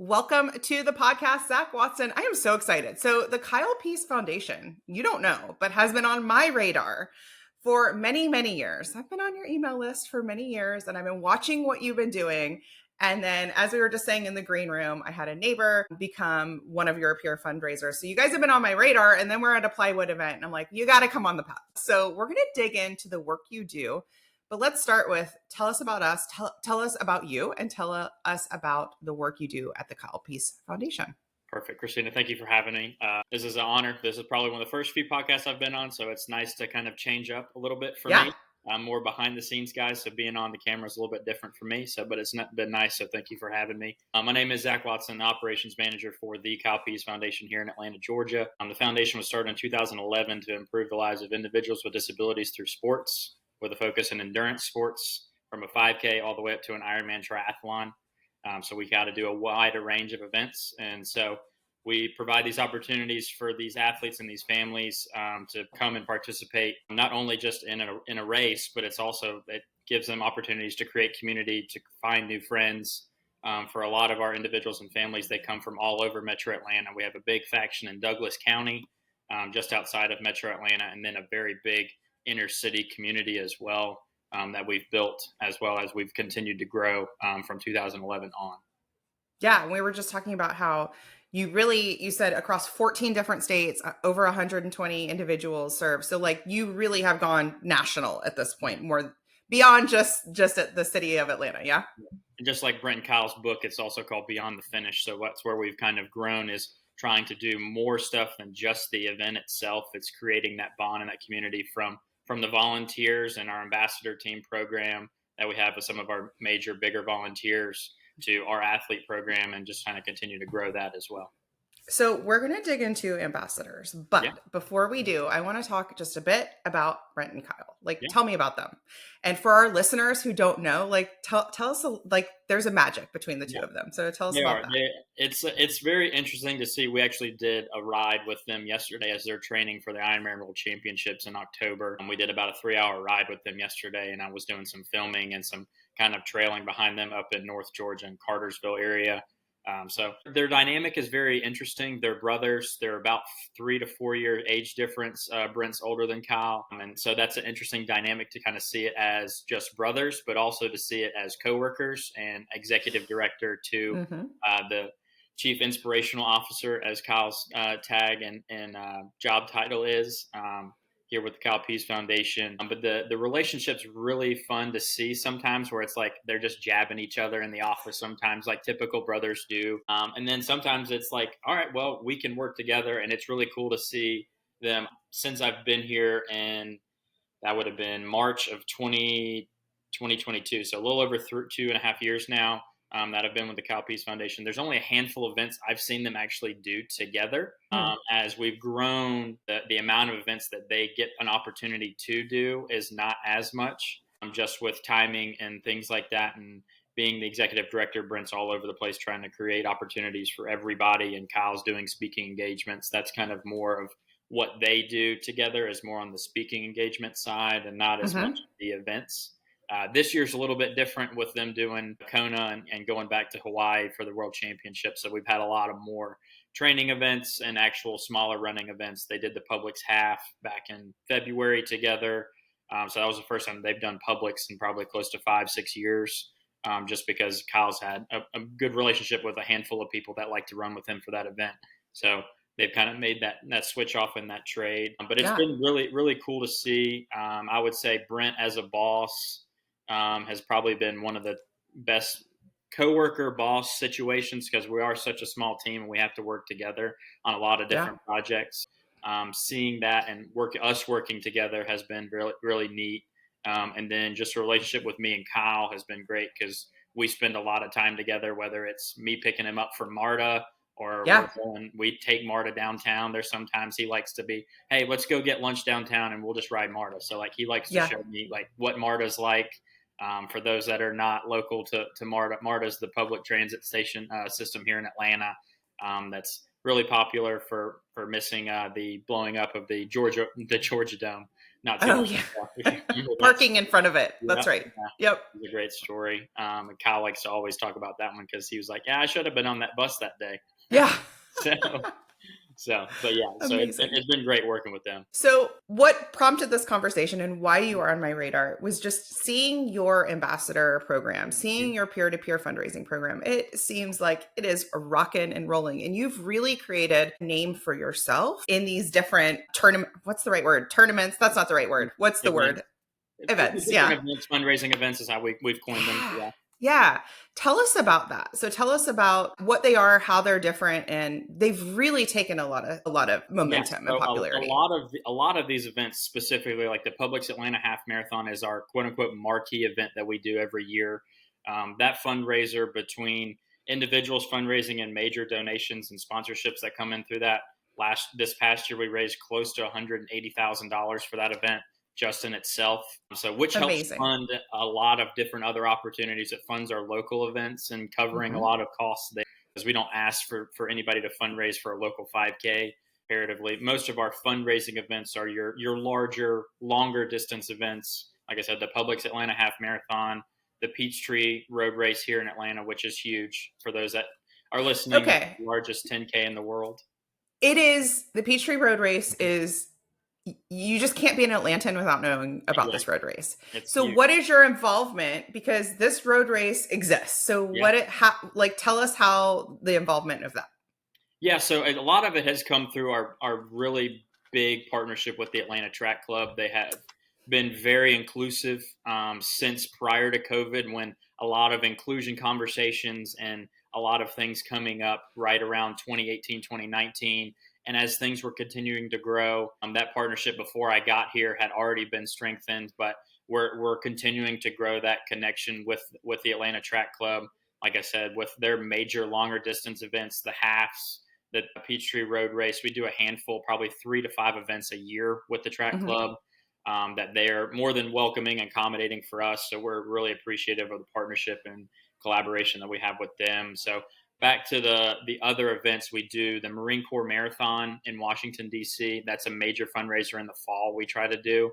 Welcome to the podcast, Zach Watson. I am so excited. So, the Kyle Pease Foundation, you don't know, but has been on my radar for many, many years. I've been on your email list for many years and I've been watching what you've been doing. And then, as we were just saying in the green room, I had a neighbor become one of your peer fundraisers. So, you guys have been on my radar. And then we're at a plywood event and I'm like, you got to come on the pod. So, we're going to dig into the work you do. But let's start with tell us about us, tell us about you, and tell us about the work you do at the Kyle Pease Foundation. Perfect. Christina, thank you for having me. This is an honor. This is probably one of the first few podcasts I've been on, so it's nice to kind of change up a little bit for me. I'm more behind the scenes guy, so being on the camera is a little bit different for me. But it's been nice, so thank you for having me. My name is Zach Watson, Operations Manager for the Kyle Pease Foundation here in Atlanta, Georgia. The foundation was started in 2011 to improve the lives of individuals with disabilities through sports, with a focus in endurance sports, from a 5K all the way up to an Ironman Triathlon. So we got to do a wider range of events. And so we provide these opportunities for these athletes and these families to come and participate, not only just in a race, but it gives them opportunities to create community, to find new friends. For a lot of our individuals and families, they come from all over Metro Atlanta. We have a big faction in Douglas County, just outside of Metro Atlanta, and then a very big inner city community as well. That we've built, as well as we've continued to grow from 2011 on. Yeah, and we were just talking about how you said across 14 different states, over 120 individuals served. So like you really have gone national at this point, more beyond just at the city of Atlanta. Yeah. And just like Brent and Kyle's book, it's also called Beyond the Finish. So that's where we've kind of grown, is trying to do more stuff than just the event itself. It's creating that bond and that community from the volunteers and our ambassador team program that we have with some of our major, bigger volunteers, to our athlete program, and just kind of continue to grow that as well. So we're going to dig into ambassadors, but before we do, I want to talk just a bit about Brent and Kyle. Tell me about them. And for our listeners who don't know, tell us, there's a magic between the two of them. So tell us about that. It's very interesting to see. We actually did a ride with them yesterday as they're training for the Ironman World Championships in October. And we did about a 3-hour ride with them yesterday, and I was doing some filming and some kind of trailing behind them up in North Georgia and Cartersville area. So their dynamic is very interesting. They're brothers. They're about 3 to 4 year age difference. Brent's older than Kyle. And so that's an interesting dynamic to kind of see it as just brothers, but also to see it as coworkers and executive director to the chief inspirational officer, as Kyle's tag and job title is. Here with the Kyle Pease Foundation. But the relationship's really fun to see sometimes, where it's like they're just jabbing each other in the office sometimes, like typical brothers do. And then sometimes it's like, all right, well, we can work together. And it's really cool to see them since I've been here, and that would have been March of 2022. So a little over 2.5 years now. That have been with the Kyle Pease Foundation. There's only a handful of events I've seen them actually do together. As we've grown, the amount of events that they get an opportunity to do is not as much, just with timing and things like that. And being the executive director, Brent's all over the place trying to create opportunities for everybody, and Kyle's doing speaking engagements. That's kind of more of what they do together, is more on the speaking engagement side and not as much the events. This year's a little bit different with them doing Kona and going back to Hawaii for the World Championship. So we've had a lot of more training events and actual smaller running events. They did the Publix half back in February together. So that was the first time they've done Publix in probably close to 5-6 years, just because Kyle's had a good relationship with a handful of people that like to run with him for that event. So they've kind of made that switch off in that trade. But it's been really, really cool to see. I would say Brent as a boss has probably been one of the best coworker boss situations, because we are such a small team and we have to work together on a lot of different projects. Seeing that and us working together has been really, really neat. And then just a relationship with me and Kyle has been great, because we spend a lot of time together, whether it's me picking him up from MARTA or we take MARTA downtown. There's sometimes he likes to be, hey, let's go get lunch downtown and we'll just ride MARTA. So he likes to show me what MARTA's like. For those that are not local to MARTA, MARTA is the public transit station system here in Atlanta. That's really popular for missing the blowing up of the Georgia Dome. not too Oh much. yeah. If you remember that Parking in front of it. yeah, That's right. yeah, Yep. it's a great story. And Kyle likes to always talk about that one because he was like, "Yeah, I should have been on that bus that day." Yeah. so, but yeah, so Amazing. it's been great working with them. So, what prompted this conversation and why you are on my radar was just seeing your ambassador program, seeing your peer to peer fundraising program. It seems like it is rocking and rolling, and you've really created a name for yourself in these different tournament. What's the right word? Tournaments. That's not the right word. What's the Events, word? Events. different Yeah. events, fundraising events is how we've coined them. Yeah. Yeah. Yeah. Tell us about that. So tell us about what they are, how they're different, and they've really taken a lot of Yeah, momentum and so popularity. a lot of these events, specifically like the Publix Atlanta Half Marathon, is our quote unquote marquee event that we do every year. That fundraiser between individuals fundraising and major donations and sponsorships that come in through that. This past year, we raised close to $180,000 for that event just in itself. So, which helps Amazing. fund a lot of different other opportunities. It funds our local events and covering a Hmm. lot of costs there because we don't ask for anybody to fundraise for a local 5K comparatively. Most of our fundraising events are your larger, longer distance events. Like I said, the Publix Atlanta Half Marathon, the Peachtree Road Race here in Atlanta, which is huge for those that are listening. That's Okay. the largest 10K in the world. It is the Peachtree Road Race is you just can't be an Atlantan without knowing about this Exactly. road race. It's So huge. what is your involvement because this road race exists. So Yeah. like tell us how the involvement of that. Yeah, so a lot of it has come through our really big partnership with the Atlanta Track Club. They have been very inclusive since prior to COVID, when a lot of inclusion conversations and a lot of things coming up right around 2018, 2019. And as things were continuing to grow, that partnership before I got here had already been strengthened, but we're continuing to grow that connection with the Atlanta Track Club. Like I said, with their major longer distance events, the halves, the Peachtree Road Race. We do a handful, probably 3 to 5 events a year with the track Mhm. club that they're more than welcoming and accommodating for us. So we're really appreciative of the partnership and collaboration that we have with them. So back to the other events we do, the Marine Corps Marathon in Washington, D.C. That's a major fundraiser in the fall we try to do.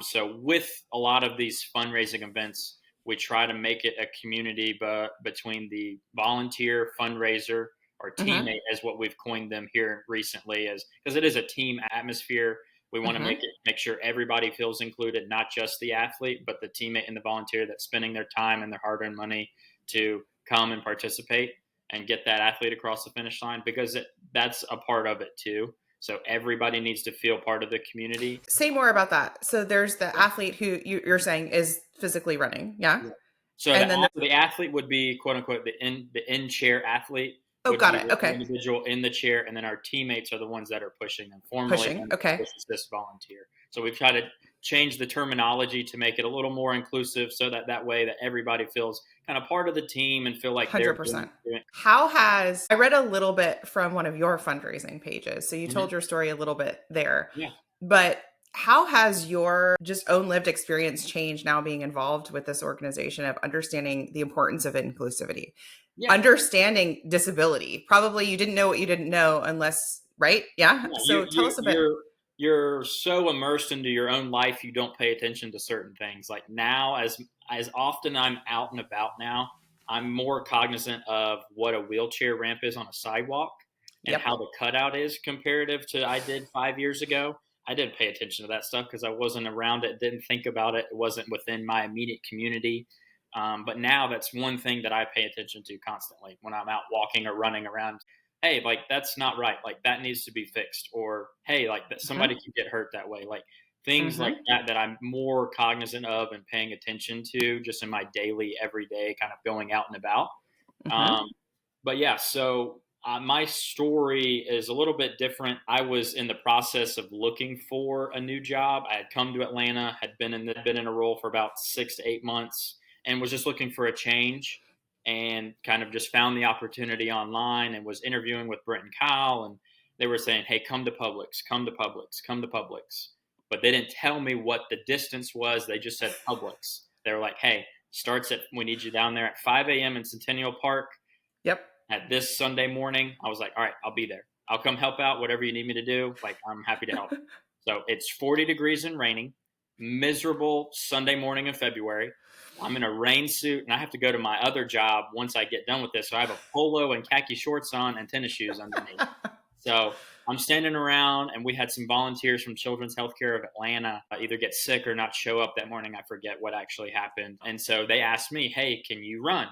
So with a lot of these fundraising events, we try to make it a community between the volunteer fundraiser or Mhm. teammate, as what we've coined them here recently, as because it is a team atmosphere. We want to Mhm. make sure everybody feels included, not just the athlete, but the teammate and the volunteer that's spending their time and their hard-earned money to come and participate and get that athlete across the finish line, because that's a part of it too. So everybody needs to feel part of the community. Say more about that. So there's the Yeah. athlete who you're saying is physically running, yeah? Yeah. So And then the athlete would be quote unquote the in chair athlete oh, would got be it. the Okay. individual in the chair, and then our teammates are the ones that are pushing them. Formally, Pushing. then Okay. push assist volunteer. So we've tried to change the terminology to make it a little more inclusive, so that way that everybody feels kind of part of the team and feel like they're 100%. doing. How has I read a little bit from one of your fundraising pages. So you Mhm. told your story a little bit there. Yeah, But how has your just own lived experience changed now being involved with this organization of understanding the importance of inclusivity, yeah. understanding disability? Probably you didn't know what you didn't know unless, right? Yeah. Yeah, So tell us a bit. you're so immersed into your own life, you don't pay attention to certain things. Like now, as often I'm out and about now, I'm more cognizant of what a wheelchair ramp is on a sidewalk and Yep. how the cutout is comparative to I did 5 years ago. I didn't pay attention to that stuff because I wasn't around it, didn't think about it. It wasn't within my immediate community. But now that's one thing that I pay attention to constantly when I'm out walking or running around. Hey, like that's not right. Like that needs to be fixed. Or hey, like that somebody Hmm. can get hurt that way. Like things like Hmm. that I'm more cognizant of and paying attention to just in my daily, everyday kind of going out and about. Hmm. Um, but yeah, so my story is a little bit different. I was in the process of looking for a new job. I had come to Atlanta, had been in a role for about 6 to 8 months, and was just looking for a change. And kind of just found the opportunity online and was interviewing with Brent and Kyle, and they were saying, "Hey, come to Publix, come to Publix, come to Publix." But they didn't tell me what the distance was. They just said Publix. They were like, "Hey, starts at we need you down there at 5 a.m. in Centennial Park Yep. at this Sunday morning." I was like, all right, I'll be there. I'll come help out, whatever you need me to do. Like, I'm happy to help. So it's 40 degrees and raining, miserable Sunday morning in February. I'm in a rain suit and I have to go to my other job once I get done with this. So I have a polo and khaki shorts on and tennis shoes underneath. So I'm standing around, and we had some volunteers from Children's Healthcare of Atlanta either get sick or not show up that morning. I forget what actually happened. And so they asked me, "Hey, can you run?"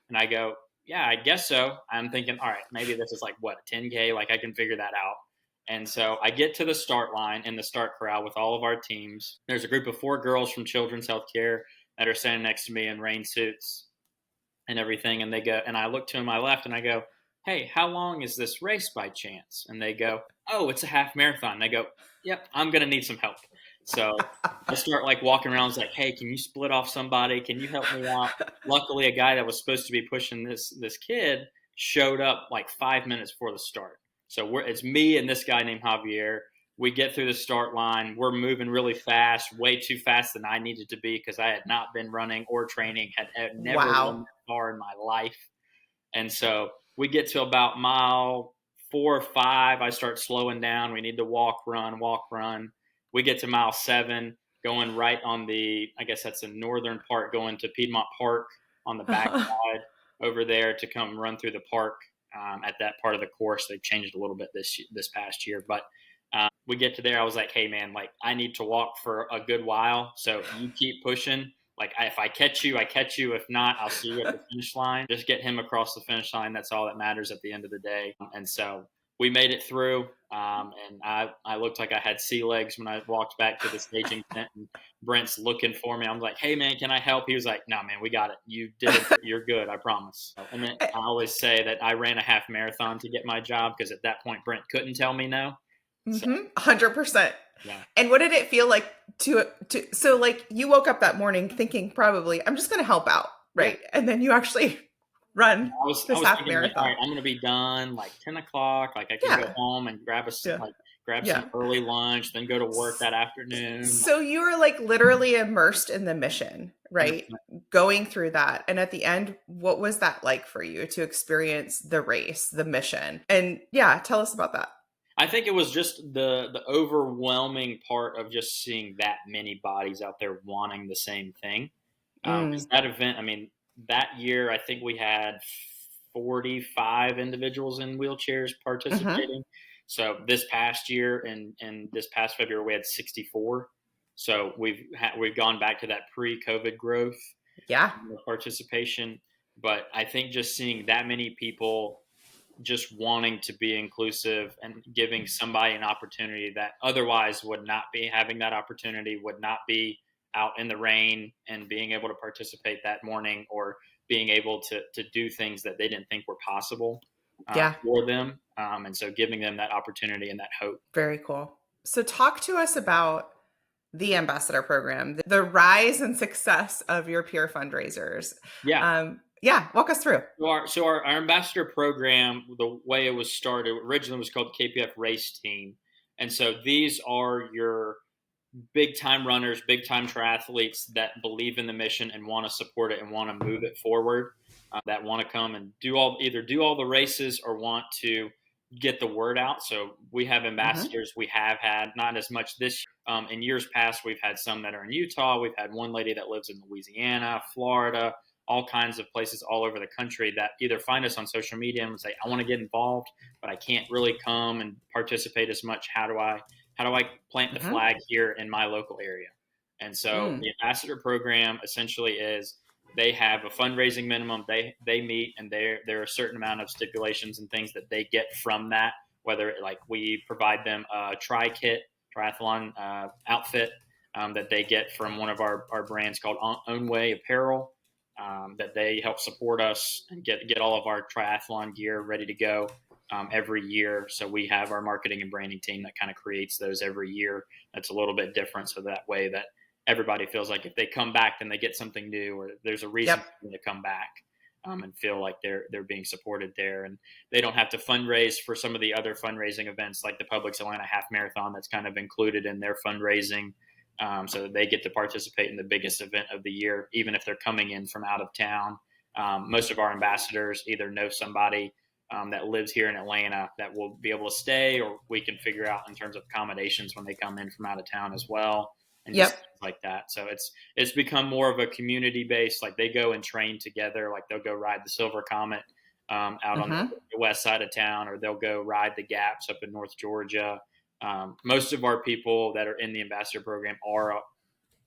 And I go, "Yeah, I guess so." I'm thinking, all right, maybe this is like what, 10K? Like I can figure that out. And so I get to the start line in the start corral with all of our teams. There's a group of 4 girls from Children's Healthcare that are standing next to me in rain suits and everything. And they go, and I look to my left and I go, "Hey, how long is this race by chance?" And they go, "Oh, it's a half marathon." And I go, "Yep, I'm going to need some help." So I start like walking around. I was like, "Hey, can you split off somebody? Can you help me out?" Luckily, a guy that was supposed to be pushing this kid showed up like 5 minutes before the start. So it's me and this guy named Javier. We get through the start line. We're moving really fast, way too fast than I needed to be because I had not been running or training, had never run Wow. that far in my life. And so we get to about mile 4 or 5. I start slowing down. We need to walk, run, walk, run. We get to mile 7, going right on I guess that's the northern part, going to Piedmont Park on the backside over there to come run through the park at that part of the course. They've changed a little bit this past year. But we get to there. I was like, "Hey, man, like I need to walk for a good while. So you keep pushing. Like if I catch you, I catch you. If not, I'll see you at the finish line. Just get him across the finish line. That's all that matters at the end of the day." And so we made it through. And I looked like I had sea legs when I walked back to the staging tent. And Brent's looking for me. I'm like, "Hey, man, can I help?" He was like, "No, man, we got it. You did it. You're good. I promise." And then I always say that I ran a half marathon to get my job because at that point Brent couldn't tell me no. So 100%. yeah. And what did it feel like so like you woke up that morning thinking probably I'm just going to help out, Yeah. right? And then you actually run I this was half thinking like, all marathon. right, I'm gonna be done like 10 o'clock. Like I can go Yeah. home and Yeah. grab some Yeah. early lunch, then go to work that afternoon. So you were like literally immersed in the mission, Like, right? Going through that. And at the end, what was that like for you to experience the race, the mission? And yeah, tell us about that. I think it was just the overwhelming part of just seeing that many bodies out there wanting the same thing. Because Mm. that event, I mean, that year I think we had 45 individuals in wheelchairs Hmm. participating. So this past year and this past February we had 64. So we've gone back to that pre-COVID growth Yeah. of participation. But I think just seeing that many people just wanting to be inclusive and giving somebody an opportunity that otherwise would not be having that opportunity, would not be out in the rain and being able to participate that morning or being able to do things that they didn't think were possible Yeah. for them. And so giving them that opportunity and that hope. Very cool. So talk to us about the ambassador program, the rise and success of your peer fundraisers. Yeah. Yeah, walk us through. So our ambassador program, the way it was started, originally was called KPF Race Team. And so these are your big time runners, big time triathletes that believe in the mission and want to support it and want to move it forward. That want to come and either do all the races or want to get the word out. So we have Hmm. ambassadors. We have had not as much this in years past. We've had some that are in Utah. We've had one lady that lives in Louisiana, Florida, all kinds of places all over the country that either find us on social media and say, "I want to get involved, but I can't really come and participate as much. How do I plant the Hmm. flag here in my local area?" And so Mm. the ambassador program essentially is they have a fundraising minimum. They meet, and there are a certain amount of stipulations and things that they get from that. Whether like we provide them a triathlon outfit that they get from one of our brands called Own Way Apparel. That they help support us and get all of our triathlon gear ready to go every year. So we have our marketing and branding team that kind of creates those every year. That's a little bit different. So that way that everybody feels like if they come back, then they get something new, or there's a reason Yep. for them to come back and feel like they're being supported there, and they don't have to fundraise for some of the other fundraising events like the Publix Atlanta Half Marathon that's kind of included in their fundraising. So that they get to participate in the biggest event of the year, even if they're coming in from out of town. Most of our ambassadors either know somebody that lives here in Atlanta that will be able to stay, or we can figure out in terms of accommodations when they come in from out of town as well, and just Yep. things like that. So it's become more of a community based. Like they go and train together. Like they'll go ride the Silver Comet out on Mm-hmm. the west side of town, or they'll go ride the Gaps up in North Georgia. Most of our people that are in the ambassador program are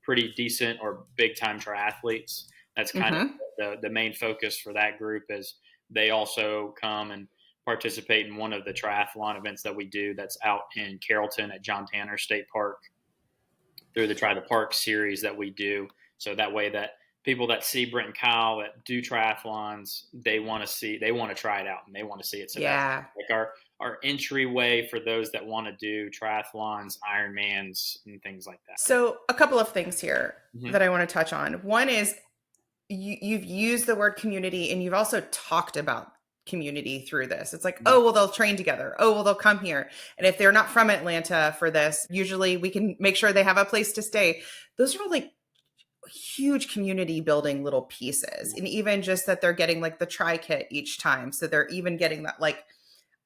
pretty decent or big time triathletes. That's kind of Mm-hmm. the main focus for that group is they also come and participate in one of the triathlon events that we do that's out in Carrollton at John Tanner State Park through the Try the Park series that we do. So that way that people that see Brent and Kyle that do triathlons, they want to try it out and they want to see it. So that's Yeah. like our entryway for those that want to do triathlons, Ironmans, and things like that. So a couple of things here Mm-hmm. that I want to touch on. One is you've used the word community and you've also talked about community through this. It's like, oh, well, they'll train together. Oh, well, they'll come here. And if they're not from Atlanta for this, usually we can make sure they have a place to stay. Those are all like huge community building little pieces. And even just that they're getting like the tri kit each time. So they're even getting that like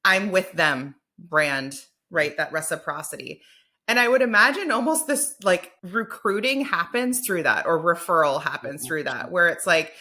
I'm with them brand, right? That reciprocity. And I would imagine almost this like recruiting happens through that or referral happens through that, where it's like,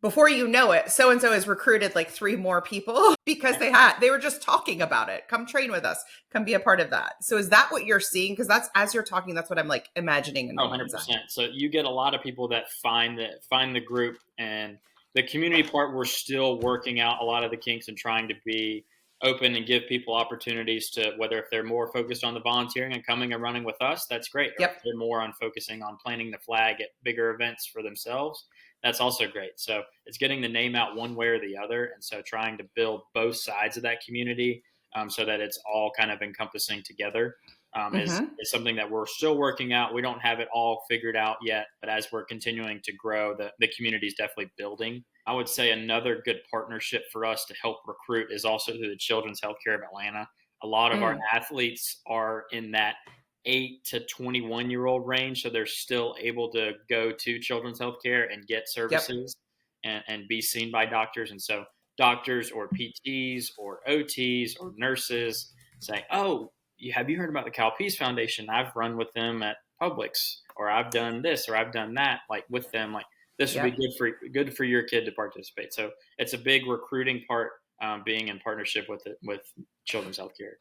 before you know it, so and so has recruited like 3 more people because they were just talking about it. Come train with us. Come be a part of that. So is that what you're seeing? Because that's as you're talking, that's what I'm like imagining in my Oh, mind's eye. 100%. So you get a lot of people that find the group, and the community part we're still working out a lot of the kinks and trying to be open and give people opportunities to, whether if they're more focused on the volunteering and coming and running with us, that's great. Or if Yep. they're more on focusing on planting the flag at bigger events for themselves, that's also great. So it's getting the name out one way or the other, and so trying to build both sides of that community, so that it's all kind of encompassing together, Mm-hmm. is something that we're still working out. We don't have it all figured out yet, but as we're continuing to grow, the community is definitely building. I would say another good partnership for us to help recruit is also through the Children's Healthcare of Atlanta. A lot of our Mm. athletes are in that 8 to 21-year-old range, so they're still able to go to Children's Healthcare and get Yep. services and be seen by doctors. And so doctors or PTs or OTs or nurses say, "Oh, have you heard about the Kyle Pease Foundation? I've run with them at Publix, or I've done this, or I've done that, like with them. Like this would be Yep. good for your kid to participate." So it's a big recruiting part, being in partnership with Children's Healthcare.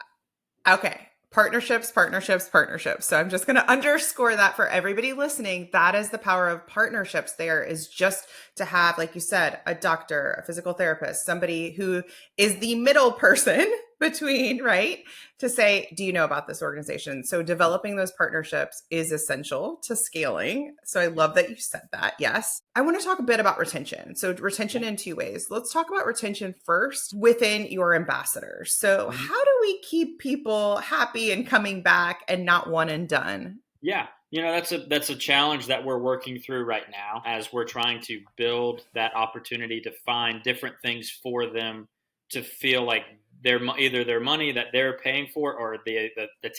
Okay. Partnerships, partnerships, partnerships. So I'm just going to underscore that for everybody listening. That is the power of partnerships. There is just to have, like you said, a doctor, a physical therapist, somebody who is the middle person between, right? To say, do you know about this organization? So developing those partnerships is essential to scaling. So I love that you said that. Yes. I want to talk a bit about retention. So retention in 2 ways. Let's talk about retention first within your ambassadors. So Mhm. how do we keep people happy and coming back and not one and done? Yeah, that's a challenge that we're working through right now as we're trying to build that opportunity to find different things for them to feel like either their money that they're paying for, or the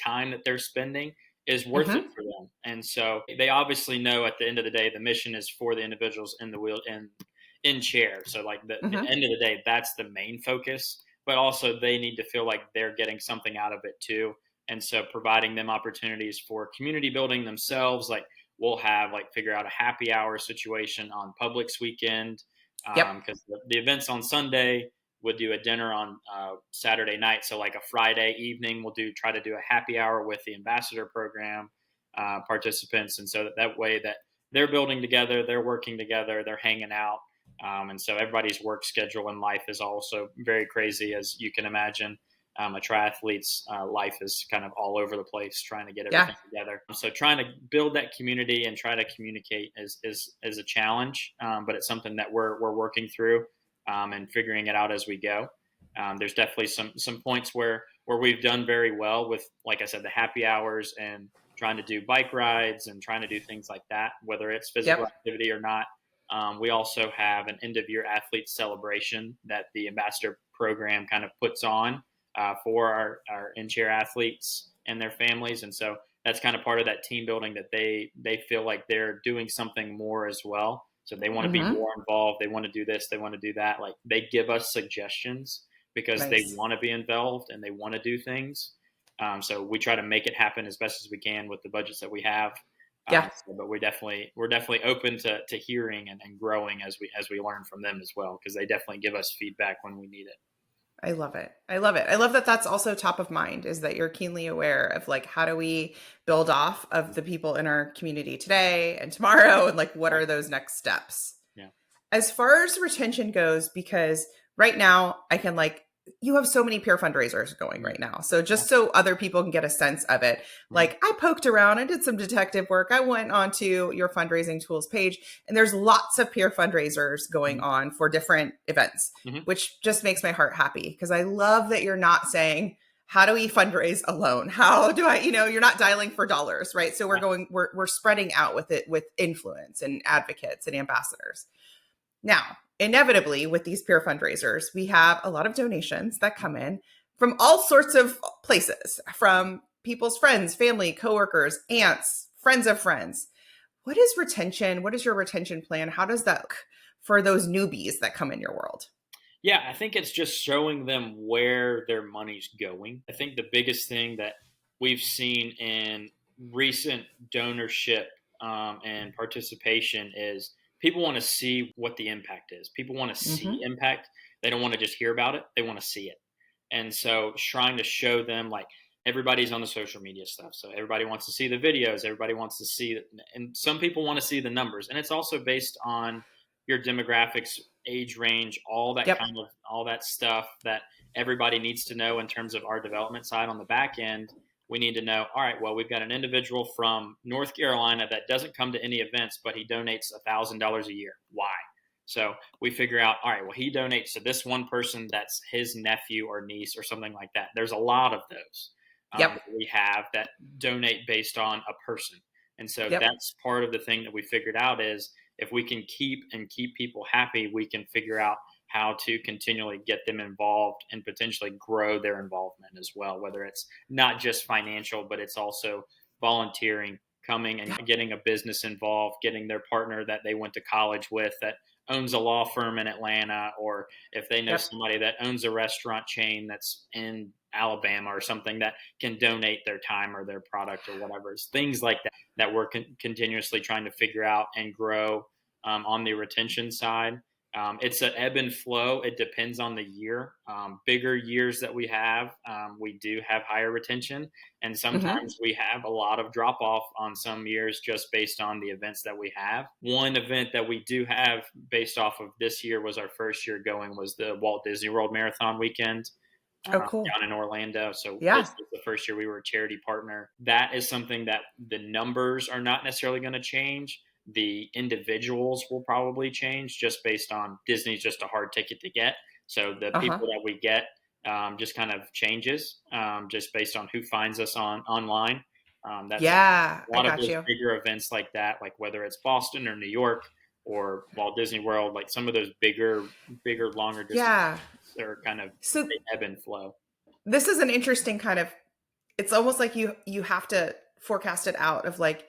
time that they're spending is worth it Mm-hmm. for them. And so they obviously know at the end of the day the mission is for the individuals in chair. So like the Mm-hmm. end of the day, that's the main focus. But also they need to feel like they're getting something out of it too. And so providing them opportunities for community building themselves, like we'll have like figure out a happy hour situation on Publix weekend, Yep. because the events on Sunday would do a dinner on Saturday night. So like a Friday evening, we'll try to do a happy hour with the ambassador program participants. And so that way that they're building together, they're working together, they're hanging out. And so everybody's work schedule in life is also very crazy, as you can imagine. A triathlete's life is kind of all over the place trying to get Yeah. everything together. So trying to build that community and try to communicate is a challenge, but it's something that we're working through, and figuring it out as we go. There's definitely some points where we've done very well with, like I said, the happy hours and trying to do bike rides and trying to do things like that, whether it's physical Yep. activity or not. We also have an end of year athlete celebration that the ambassador program kind of puts on for our in-chair athletes and their families. And so that's kind of part of that team building, that they feel like they're doing something more as well. So they want to be Mm-hmm. more involved. They want to do this. They want to do that. Like they give us suggestions because they Nice. want to be involved and they want to do things. So we try to make it happen as best as we can with the budgets that we have. Yeah. But we're definitely open to hearing and growing as we learn from them as well, because they definitely give us feedback when we need it. I love it. I love it. I love that that's also top of mind, is that you're keenly aware of like, how do we build off of the people in our community today and tomorrow? And like, what Yeah, are those next steps? yeah, As far as retention goes, because right now I can like, you have so many peer fundraisers going mhm, right now. So yeah, just so other people can get a sense of it, mhm, like I poked around, I did some detective work. I went onto your fundraising tools page and there's lots of peer fundraisers going mhm, on for different events, mhm, which just makes my heart happy because I love that you're not saying, how do we fundraise alone? How do I, you're not dialing for dollars, right? So yeah, we're spreading out with it with influence and advocates and ambassadors. Now, inevitably, with these peer fundraisers, we have a lot of donations that come in from all sorts of places, from people's friends, family, coworkers, aunts, friends of friends. What is retention? What is your retention plan? How does that look for those newbies that come in your world? yeah. I think it's just showing them where their money's going. I think the biggest thing that we've seen in recent donorship and participation is people want to see what the impact is. People want to see Mm-hmm. impact. They don't want to just hear about it. They want to see it. And so trying to show them, like, everybody's on the social media stuff. So everybody wants to see the videos. Everybody wants to see, and some people want to see the numbers. And it's also based on your demographics, age range, Yep. all that stuff that everybody needs to know in terms of our development side on the back end. We need to know, all right, well, we've got an individual from North Carolina that doesn't come to any events, but he donates $1,000 a year. Why? So we figure out, all right, well, he donates to this one person that's his nephew or niece or something like that. There's a lot of those Yep. that we have that donate based on a person. And so Yep. that's part of the thing that we figured out is, if we can keep people happy, we can figure out how to continually get them involved and potentially grow their involvement as well, whether it's not just financial, but it's also volunteering, coming and Yep. getting a business involved, getting their partner that they went to college with that owns a law firm in Atlanta, or if they know Yep. somebody that owns a restaurant chain that's in Alabama or something, that can donate their time or their product or whatever. It's things like that that we're continuously trying to figure out and grow on the retention side. It's an ebb and flow. It depends on the year. Bigger years that we do have higher retention, and Mm-hmm. sometimes we have a lot of drop off on some years just based on the events that we have. One event that we do have based off of this year was our first year going, was the Walt Disney World Marathon weekend Oh, cool. down in Orlando. So this Yeah. is the first year we were a charity partner. That is something that the numbers are not necessarily going to change. The individuals will probably change just based on, Disney's just a hard ticket to get. So the Uh-huh. people that we get just kind of changes just based on who finds us online. That's Yeah, a I lot of got those you. bigger events like that, like whether it's Boston or New York or Walt Disney World, like some of those bigger, longer distance Yeah. are kind of, So they ebb and flow. this is an interesting kind of, it's almost like you have to forecast it out of like,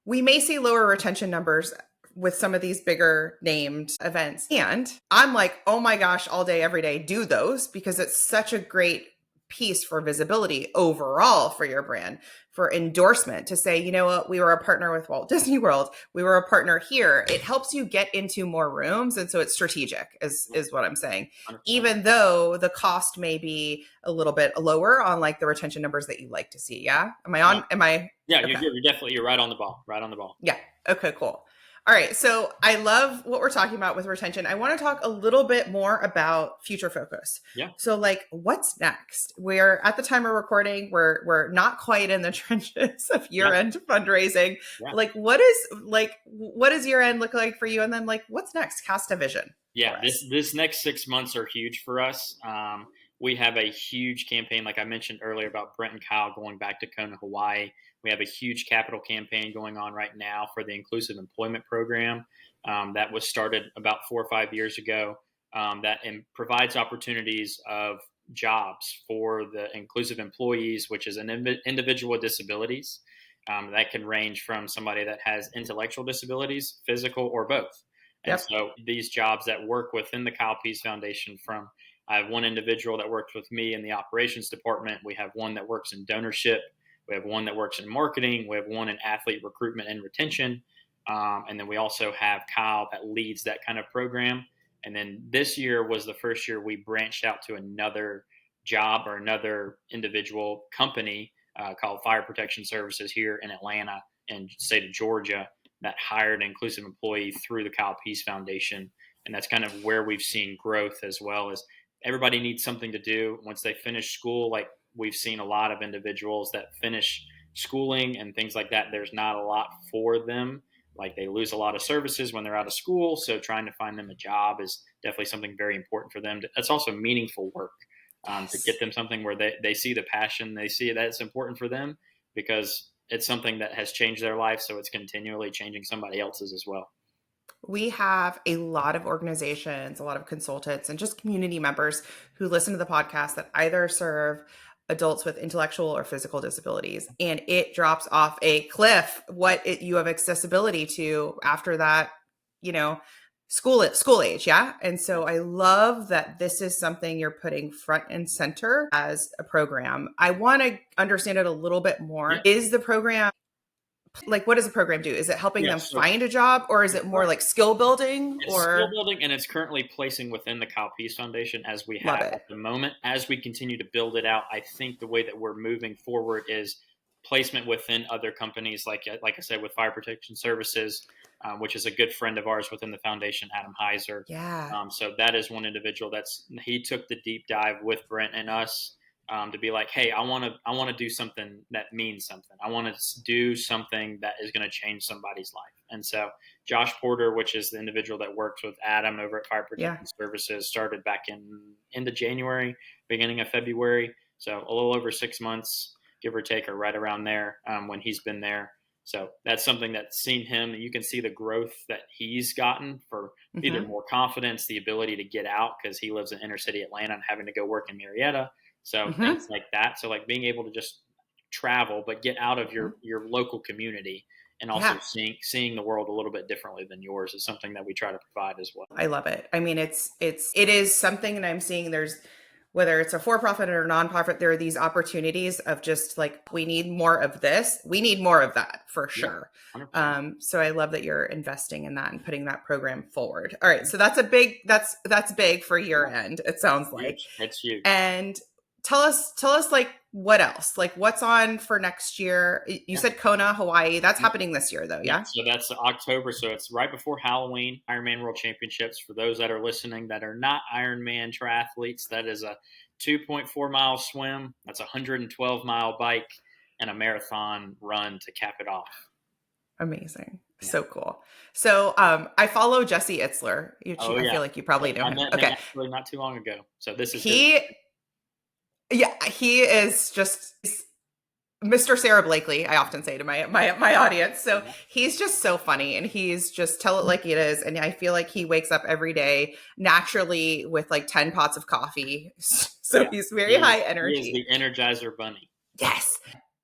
we may see lower retention numbers with some of these bigger named events. And I'm like, oh my gosh, all day, every day, do those because it's such a great piece for visibility overall for your brand, for endorsement to say, you know what, we were a partner with Walt Disney World. We were a partner here. It helps you get into more rooms. And so it's strategic is what I'm saying. 100%. Even though the cost may be a little bit lower on like the retention numbers that you like to see. Yeah. Yeah, Am I yeah, okay? you're right on the ball, right on the ball. Yeah. Okay, cool. All right. So I love what we're talking about with retention. I want to talk a little bit more about future focus. Yeah, So like what's next? We're at the time of recording, we're not quite in the trenches of yeah, year-end fundraising. yeah. What does year end look like for you? And then like what's next? Cast a vision Yeah, for this us. this next 6 months are huge for us. We have a huge campaign, like I mentioned earlier about Brent and Kyle going back to Kona, Hawaii. We have a huge capital campaign going on right now for the Inclusive Employment Program that was started about 4 or 5 years ago. Provides opportunities of jobs for the inclusive employees, which is an individual with disabilities. That can range from somebody that has intellectual disabilities, physical, or both. And Yep. so these jobs that work within the Kyle Pease Foundation, from I have one individual that works with me in the operations department. We have one that works in donorship. We have one that works in marketing. We have one in athlete recruitment and retention. And then we also have Kyle that leads that kind of program. And then this year was the first year we branched out to another job or another individual company called Fire Protection Services here in Atlanta and state of Georgia that hired an inclusive employee through the Kyle Pease Foundation. And that's kind of where we've seen growth, as well as everybody needs something to do once they finish school. Like, we've seen a lot of individuals that finish schooling and things like that. There's not a lot for them. Like, they lose a lot of services when they're out of school. So trying to find them a job is definitely something very important for them. That's also meaningful work, to get them something where they see the passion, they see that it's important for them because it's something that has changed their life. So it's continually changing somebody else's as well. We have a lot of organizations, a lot of consultants, and just community members who listen to the podcast that either serve adults with intellectual or physical disabilities. And it drops off a cliff you have accessibility to after that, school age. Yeah. And so I love that this is something you're putting front and center as a program. I want to understand it a little bit more. Yeah. Is the program, like, what does the program do? Is it helping them So find a job, or is it more like skill building? it's skill building, and it's currently placing within the Kyle Pease Foundation as we have at the moment. As we continue to build it out, I think the way that we're moving forward is placement within other companies, like I said, with Fire Protection Services, which is a good friend of ours within the foundation, Adam Heiser. Yeah. So that is one individual he took the deep dive with Brent and us. To be like, hey, I want to do something that means something. I want to do something that is going to change somebody's life. And so Josh Porter, which is the individual that works with Adam over at Fire Protection Services, started back in end of January, beginning of February. So a little over 6 months, give or take, or right around there, when he's been there. So that's something that's seen him. You can see the growth that he's gotten for either more confidence, the ability to get out, because he lives in inner city Atlanta and having to go work in Marietta. So things like that. So like being able to just travel, but get out of your local community, and also seeing the world a little bit differently than yours is something that we try to provide as well. I love it. I mean, it is something that I'm seeing. There's, whether it's a for-profit or nonprofit, there are these opportunities of just like, we need more of this. We need more of that for sure. So I love that you're investing in that and putting that program forward. All right. So that's big for year end. It sounds like it's huge. And tell us like, what else, like what's on for next year? You said Kona, Hawaii. That's happening this year though. Yeah. So that's October. So it's right before Halloween. Ironman World Championships. For those that are listening that are not Ironman triathletes, that is a 2.4 mile swim. That's a 112-mile bike and a marathon run to cap it off. Amazing. Yeah. So cool. So I follow Jesse Itzler. I feel like you probably know him. Okay. Actually not too long ago. So this is he is just Mr. Sarah Blakely, I often say to my audience. So he's just so funny, and he's just tell it like it is. And I feel like he wakes up every day naturally with like 10 pots of coffee. So he's very high energy. He is the Energizer Bunny. Yes.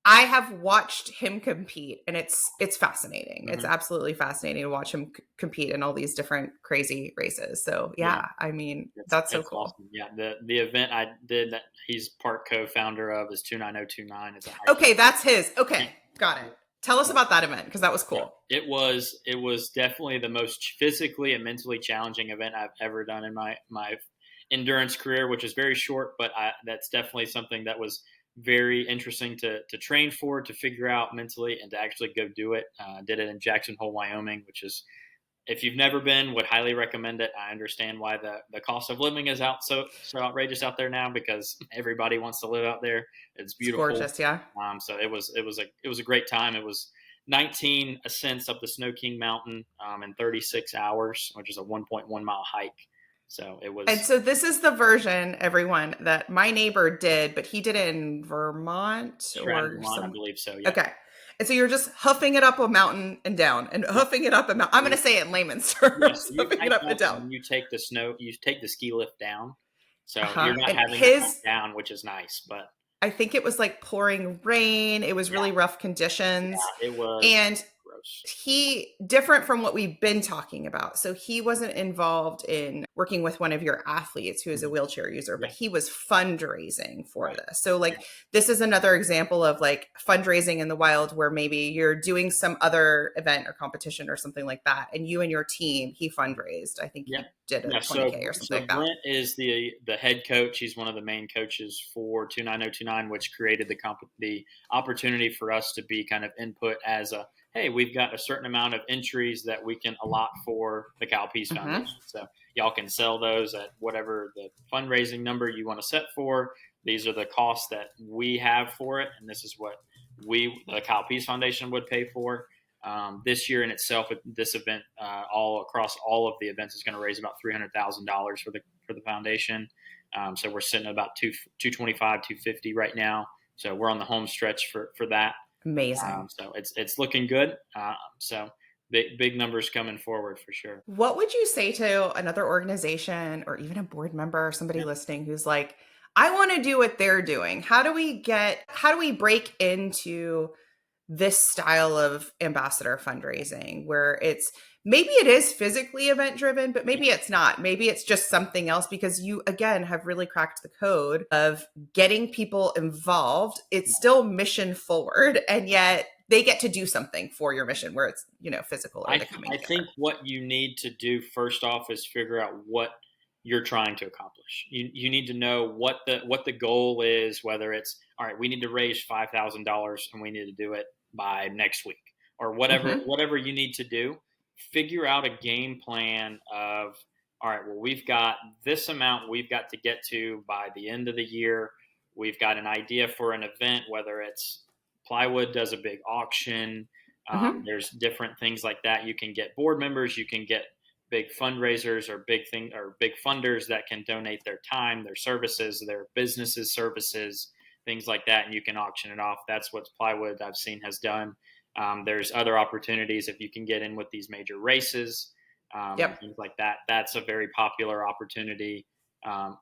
I have watched him compete, and it's fascinating. It's absolutely fascinating to watch him compete in all these different crazy races. So I mean, that's so cool. Awesome. Yeah, the event I did that he's part co-founder of is 29029. Okay, that's his. Okay, got it. Tell us about that event, because that was cool. It was definitely the most physically and mentally challenging event I've ever done in my endurance career, which is very short, but that's definitely something that was very interesting to train for, to figure out mentally, and to actually go do it. Did it in Jackson Hole, Wyoming, which is, if you've never been, would highly recommend it. I understand why the cost of living is so outrageous out there now, because everybody wants to live out there. It's beautiful. It's gorgeous, yeah. So it was a great time. It was 19 ascents up the Snow King Mountain in 36 hours, which is a 1.1 mile hike. So it was. And so this is the version, everyone, that my neighbor did, but he did it in Vermont I believe so. Yeah. Okay. And so you're just huffing it up a mountain and down, and huffing it up a mountain. I'm going to say it in layman's terms. Yes, huffing it up and down. You take the ski lift down. So you're not having to come down, which is nice. But I think it was like pouring rain. It was really rough conditions. Yeah, it was. And gross. those. He different from what we've been talking about. So he wasn't involved in working with one of your athletes who is a wheelchair user, but Yeah. he was fundraising for Right. this. So Yeah. like this is another example of like fundraising in the wild where maybe you're doing some other event or competition or something like that. And you and your team, he fundraised. I think Yeah. he did a Yeah. 20K or something like that. Brent is the head coach. He's one of the main coaches for 29029, which created the opportunity for us to be kind of input as a, hey, we've got a certain amount of entries that we can allot for the Kyle Pease Mm-hmm. Foundation. So y'all can sell those at whatever the fundraising number you want to set for. These are the costs that we have for it, and this is what the Kyle Pease Foundation would pay for. This year in itself, this event, all across all of the events, is going to raise about $300,000 for the foundation. So we're sitting at about 225, 250 right now. So we're on the home stretch for that. Amazing. So it's looking good. So big numbers coming forward for sure. What would you say to another organization or even a board member or somebody Yeah. listening who's like, I want to do what they're doing? How do we break into this style of ambassador fundraising where maybe it is physically event driven, but maybe it's not. Maybe it's just something else because you, again, have really cracked the code of getting people involved. It's still mission forward, and yet they get to do something for your mission where it's, physical or the coming I think together. what you need to do first off is figure out what you're trying to accomplish. You need to know what the goal is, whether it's all right, we need to raise $5,000 and we need to do it by next week or Mm-hmm. whatever you need to do. Figure out a game plan of all right, well, we've got this amount we've got to get to by the end of the year. We've got an idea for an event, whether it's plywood does a big auction. Mm-hmm. There's different things like that. You can get board members. You can get big fundraisers or big funders that can donate their time, their services, their businesses services, things like that, and you can auction it off. That's what plywood I've seen has done. There's other opportunities if you can get in with these major races and Yep. things like that. That's a very popular opportunity.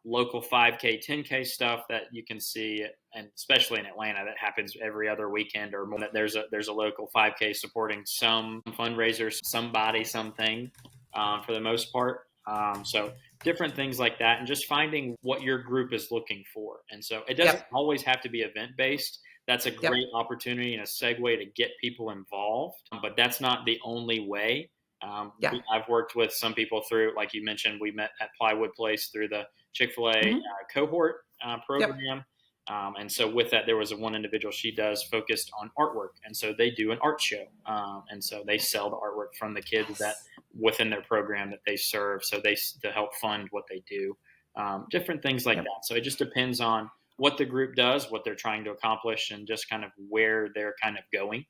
Local 5K, 10K stuff that you can see, and especially in Atlanta, that happens every other weekend or more. That there's a local 5K supporting some fundraisers, somebody, something, for the most part. So different things like that, and just finding what your group is looking for. And so it doesn't Yep. always have to be event based. That's a Yep. great opportunity and a segue to get people involved, but that's not the only way. Yeah. I've worked with some people through, like you mentioned, we met at Plywood Place through the Chick-fil-A Mm-hmm. cohort Yep. program. And so with that, there was one individual she does focused on artwork. And so they do an art show. And so they sell the artwork from the kids that Yes. within their program that they serve. So to help fund what they do, different things like Yep. that. So it just depends on what the group does, what they're trying to accomplish, and just kind of where they're kind of going.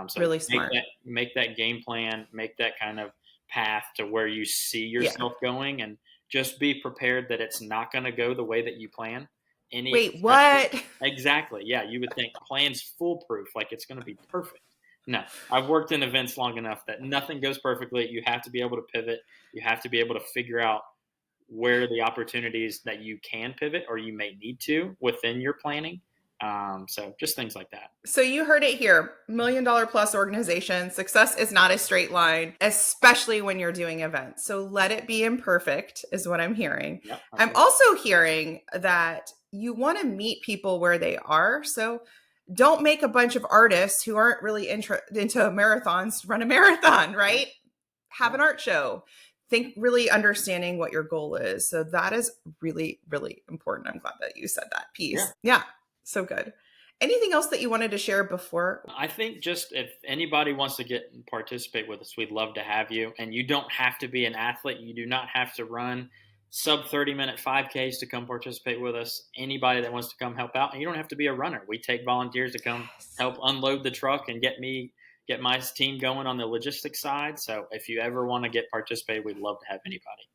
So Really smart. make that game plan, make that kind of path to where you see Yeah. yourself going, and just be prepared that it's not going to go the way that you plan. Wait, Especially what? exactly, yeah, you would think plan's foolproof, like it's going to be perfect. No, I've worked in events long enough that nothing goes perfectly. You have to be able to pivot. You have to be able to figure out where the opportunities that you can pivot or you may need to within your planning. So just things like that. So you heard it here. $1 million plus organization. Success is not a straight line, especially when you're doing events. So let it be imperfect is what I'm hearing. Yep, that's I'm right. also hearing that you want to meet people where they are. So don't make a bunch of artists who aren't really into marathons run a marathon, right? Have Yeah. an art show. Think really understanding what your goal is. So that is really, really important. I'm glad that you said that Yeah. piece. Yeah. So good. Anything else that you wanted to share before? I think just if anybody wants to get and participate with us, we'd love to have you. And you don't have to be an athlete. You do not have to run sub 30-minute 5Ks to come participate with us. Anybody that wants to come help out, and you don't have to be a runner. We take volunteers to come Yes. help unload the truck and get my team going on the logistics side. So if you ever want to get participated, we'd love to have anybody.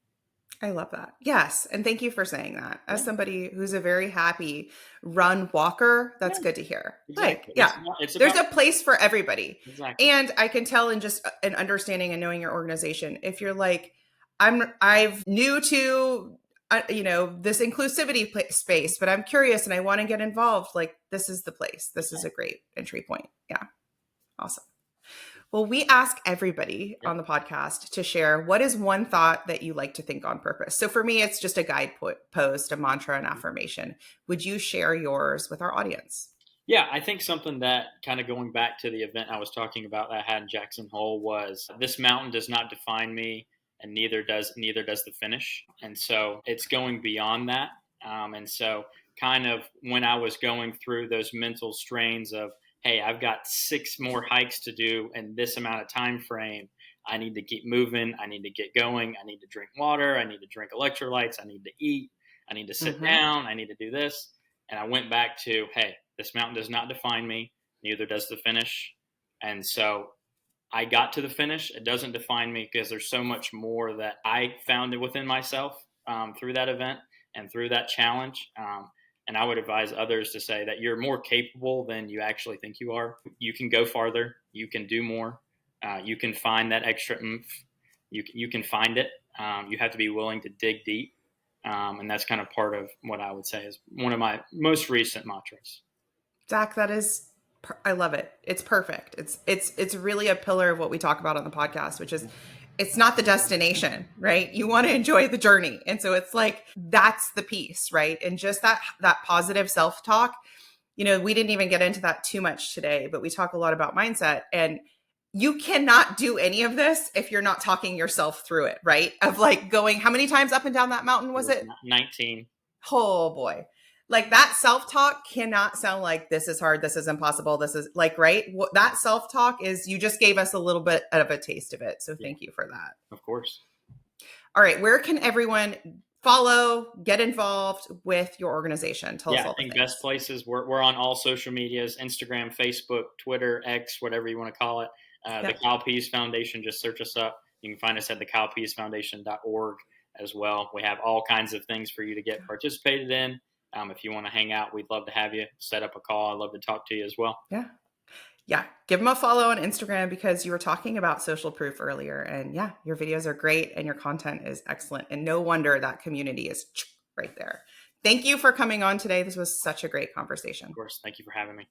I love that. Yes. And thank you for saying that. As Yeah, somebody who's a very happy run walker, that's yeah, good to hear. Like, exactly. yeah, It's there's about a place for everybody. exactly. And I can tell in just an understanding and knowing your organization, if you're like, I've new to, this inclusivity space, but I'm curious and I want to get involved. Like, this is the place. This is a great entry point. Yeah. Awesome. Well, we ask everybody Yep. on the podcast to share what is one thought that you like to think on purpose. So for me, it's just a guide post, a mantra, an affirmation. Would you share yours with our audience? Yeah, I think something that kind of going back to the event I was talking about that I had in Jackson Hole was this mountain does not define me, and neither does the finish. And so it's going beyond that. And so kind of when I was going through those mental strains of, hey, I've got 6 more hikes to do in this amount of time frame. I need to keep moving. I need to get going. I need to drink water. I need to drink electrolytes. I need to eat. I need to sit Mm-hmm. down. I need to do this. And I went back to, hey, this mountain does not define me, neither does the finish. And so I got to the finish. It doesn't define me because there's so much more that I found within myself through that event and through that challenge. And I would advise others to say that you're more capable than you actually think you are. You can go farther. You can do more. You can find that extra oomph. You can find it. You have to be willing to dig deep. And that's kind of part of what I would say is one of my most recent mantras. Zach, I love it. It's perfect. It's really a pillar of what we talk about on the podcast, which is it's not the destination, right? You want to enjoy the journey. And so it's like that's the piece, right? And just that positive self-talk. We didn't even get into that too much today, but we talk a lot about mindset, and you cannot do any of this if you're not talking yourself through it, right? Of like going, how many times up and down that mountain was it? 19. Oh boy. Like that self-talk cannot sound like this is hard, this is impossible, this is like, right? That self-talk is, you just gave us a little bit of a taste of it. So Yeah, thank you for that. of course. All right. Where can everyone follow, get involved with your organization? Tell us Yeah, I all the think things. best places, we're on all social medias, Instagram, Facebook, Twitter, X, whatever you want to call it. The Yep. Kyle Pease Foundation, just search us up. You can find us at the kylepeasefoundation.org as well. We have all kinds of things for you to get participated in. If you want to hang out, we'd love to have you. Set up a call. I'd love to talk to you as well. Yeah. Yeah. Give them a follow on Instagram because you were talking about social proof earlier. And yeah, your videos are great and your content is excellent. And no wonder that community is right there. Thank you for coming on today. This was such a great conversation. Of course. Thank you for having me.